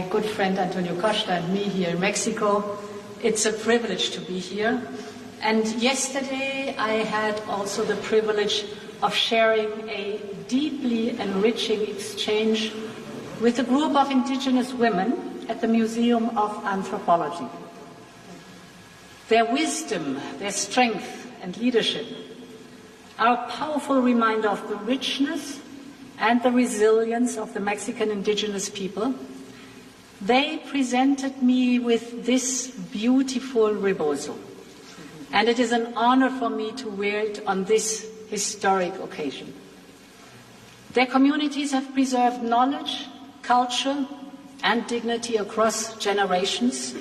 Good friend Antonio Costa and me here in Mexico. It's a privilege to be here. And yesterday I had also the privilege of sharing a deeply enriching exchange with a group of indigenous women at the Museum of Anthropology. Their wisdom, their strength and leadership are a powerful reminder of the richness and the resilience of the Mexican indigenous people. They presented me with this beautiful rebozo, and it is an honor for me to wear it on this historic occasion. Their communities have preserved knowledge, culture, and dignity across generations.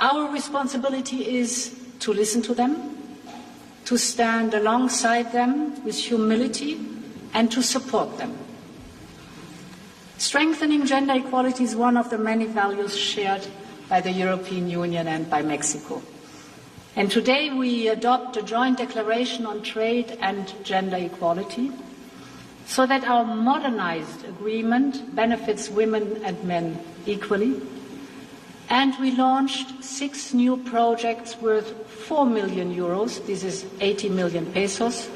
Our responsibility is to listen to them, to stand alongside them with humility, and to support them. Strengthening gender equality is one of the many values shared by the European Union and by Mexico. And today we adopt a joint declaration on trade and gender equality so that our modernized agreement benefits women and men equally. And we launched 6 new projects worth 4 million euros. This is 80 million pesos.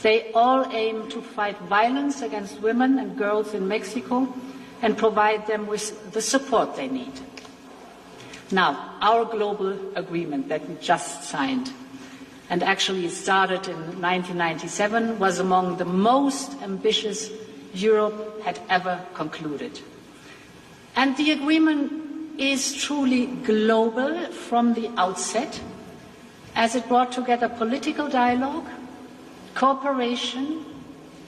They all aim to fight violence against women and girls in Mexico and provide them with the support they need. Now, our global agreement that we just signed, and actually started in 1997, was among the most ambitious Europe had ever concluded. And the agreement is truly global from the outset, as it brought together political dialogue, cooperation,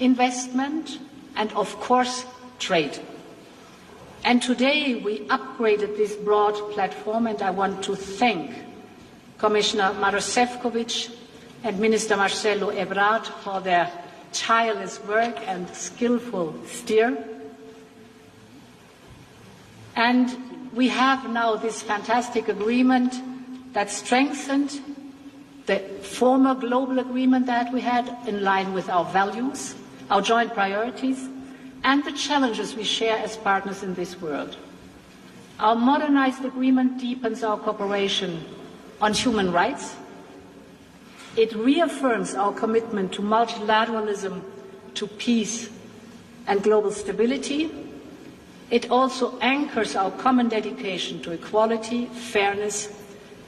investment, and of course, trade. And today we upgraded this broad platform, and I want to thank Commissioner Maroš Šefčovič and Minister Marcelo Ebrard for their tireless work and skillful steer. And we have now this fantastic agreement that strengthened the former global agreement that we had, in line with our values, our joint priorities, and the challenges we share as partners in this world. Our modernized agreement deepens our cooperation on human rights. It reaffirms our commitment to multilateralism, to peace and global stability. It also anchors our common dedication to equality, fairness,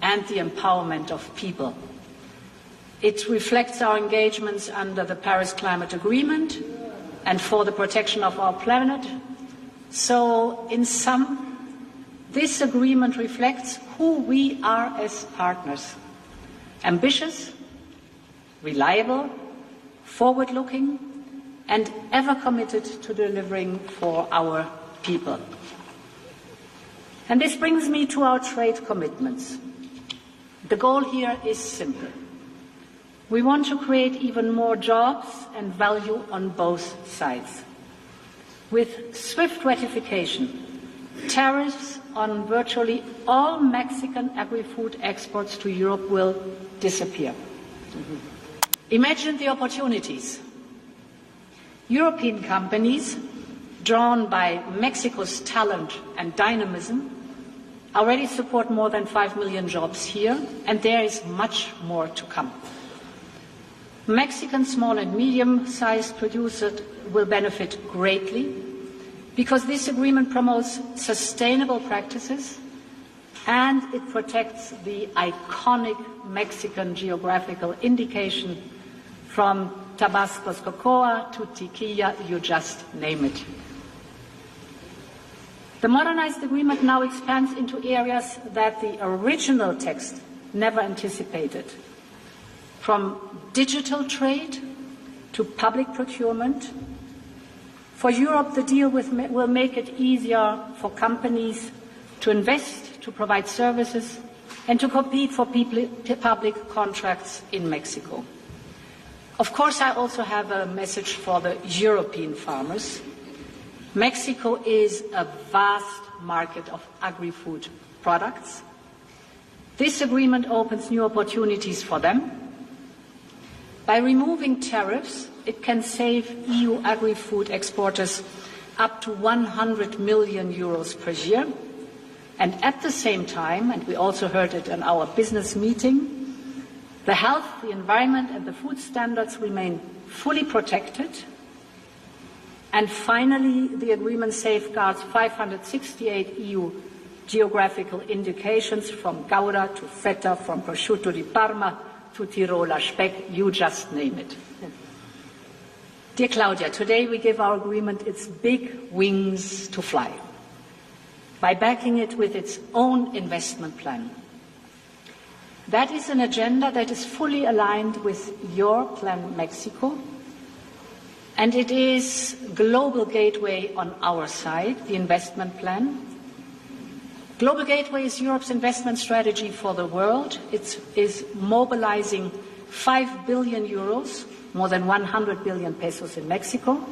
and the empowerment of people. It reflects our engagements under the Paris Climate Agreement and for the protection of our planet. So, in sum, this agreement reflects who we are as partners: ambitious, reliable, forward-looking, and ever committed to delivering for our people. And this brings me to our trade commitments. The goal here is simple. We want to create even more jobs and value on both sides. With swift ratification, tariffs on virtually all Mexican agri-food exports to Europe will disappear. Imagine the opportunities. European companies, drawn by Mexico's talent and dynamism, already support more than 5 million jobs here, and there is much more to come. Mexican small and medium-sized producers will benefit greatly because this agreement promotes sustainable practices and it protects the iconic Mexican geographical indication from Tabasco's cocoa to tequila, you just name it. The modernized agreement now expands into areas that the original text never anticipated, from digital trade to public procurement. For Europe, the deal will make it easier for companies to invest, to provide services, and to compete for public contracts in Mexico. Of course, I also have a message for the European farmers. Mexico is a vast market of agri-food products. This agreement opens new opportunities for them. By removing tariffs, it can save EU agri-food exporters up to 100 million euros per year. And at the same time, and we also heard it in our business meeting, the health, the environment and the food standards remain fully protected. And finally, the agreement safeguards 568 EU geographical indications from Gouda to Feta, from prosciutto di Parma to Tiroler Speck, you just name it. Dear Claudia, today we give our agreement its big wings to fly by backing it with its own investment plan. That is an agenda that is fully aligned with your Plan Mexico, and it is Global Gateway on our side, the investment plan. Global Gateway is Europe's investment strategy for the world. It is mobilizing 5 billion euros, more than 100 billion pesos in Mexico.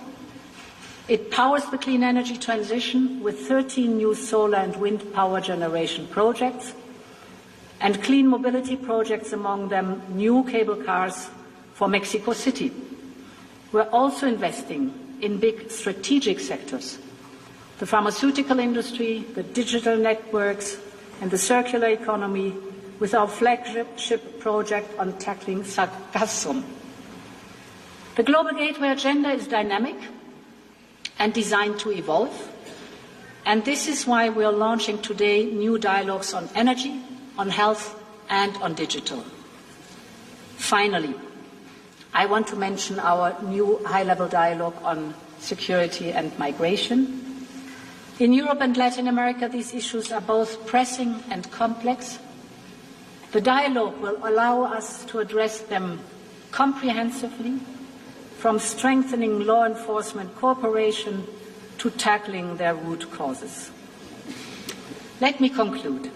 It powers the clean energy transition with 13 new solar and wind power generation projects and clean mobility projects, among them new cable cars for Mexico City. We're also investing in big strategic sectors: the pharmaceutical industry, the digital networks, and the circular economy, with our flagship project on tackling sargassum. The Global Gateway agenda is dynamic and designed to evolve, and this is why we are launching today new dialogues on energy, on health, and on digital. Finally, I want to mention our new high-level dialogue on security and migration. In Europe and Latin America, these issues are both pressing and complex. The dialogue will allow us to address them comprehensively, from strengthening law enforcement cooperation to tackling their root causes. Let me conclude.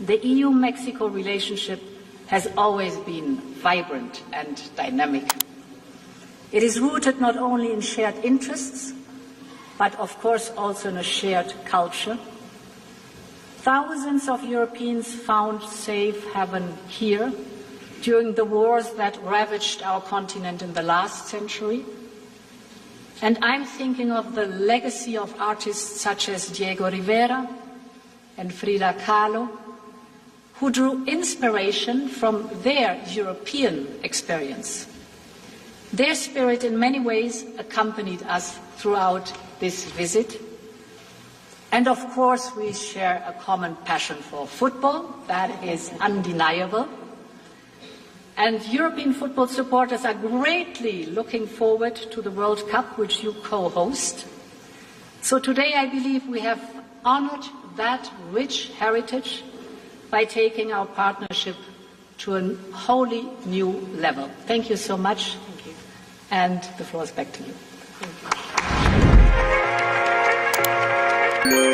The EU-Mexico relationship has always been vibrant and dynamic. It is rooted not only in shared interests, but of course also in a shared culture. Thousands of Europeans found safe haven here during the wars that ravaged our continent in the last century. And I'm thinking of the legacy of artists such as Diego Rivera and Frida Kahlo, who drew inspiration from their European experience. Their spirit in many ways accompanied us throughout this visit. And of course, we share a common passion for football. That is undeniable. And European football supporters are greatly looking forward to the World Cup, which you co-host. So today I believe we have honored that rich heritage by taking our partnership to a wholly new level. Thank you so much. Thank you. And the floor is back to you. Thank you.